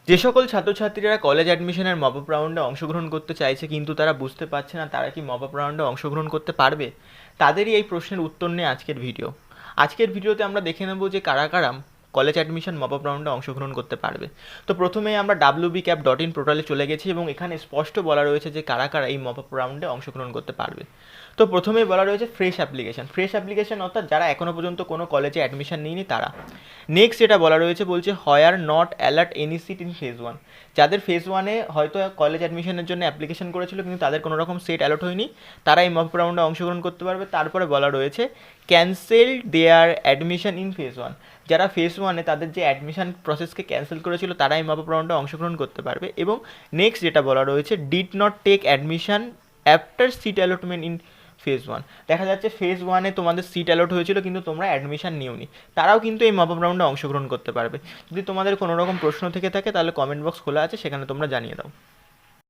যে সকল ছাত্রছাত্রীরা কলেজ অ্যাডমিশনের মপ আপ রাউন্ডে অংশগ্রহণ করতে চাইছে কিন্তু তারা বুঝতে পারছে না তারা কি মপ আপ রাউন্ডে অংশগ্রহণ করতে পারবে, তাদেরই এই প্রশ্নের উত্তর নিয়ে আজকের ভিডিও। আজকের ভিডিওতে আমরা দেখে নেব যে কারা কারা কলেজ অ্যাডমিশন মপ আপ রাউন্ডে অংশগ্রহণ করতে পারবে। তো প্রথমেই আমরা wbcap.in পোর্টালে চলে গেছি এবং এখানে স্পষ্ট বলা রয়েছে যে কারা কারা এই মপ আপ রাউন্ডে অংশগ্রহণ করতে পারবে। তো প্রথমেই বলা রয়েছে ফ্রেশ অ্যাপ্লিকেশন অর্থাৎ যারা এখনও পর্যন্ত কোনো কলেজে অ্যাডমিশন নিইনি তারা। নেক্সট যেটা বলা রয়েছে বলছে higher not allotted any seat in phase one, যাদের ফেজ ওয়ানে হয়তো কলেজ অ্যাডমিশনের জন্য অ্যাপ্লিকেশন করেছিল কিন্তু তাদের কোনো রকম সিট অ্যালট হয়নি, তারা এই মক রাউন্ডে অংশগ্রহণ করতে পারবে। তারপরে বলা রয়েছে cancel their admission in phase one, যারা ফেজ ওয়ানে তাদের যে অ্যাডমিশন প্রসেসকে ক্যান্সেল করেছিল তারা এই মক রাউন্ডে অংশগ্রহণ করতে পারবে। এবং নেক্সট যেটা বলা রয়েছে did not take admission after seat allotment in phase one, দেখা যাচ্ছে ফেজ ওয়ানে তোমাদের সিট অ্যালট হয়েছিল কিন্তু তোমরা অ্যাডমিশন নিওনি, তারাও কিন্তু এই মপ আপ রাউন্ডে অংশগ্রহণ করতে পারবে। যদি তোমাদের কোনো রকম প্রশ্ন থেকে থাকে তাহলে কমেন্ট বক্স খোলা আছে, সেখানে তোমরা জানিয়ে দাও।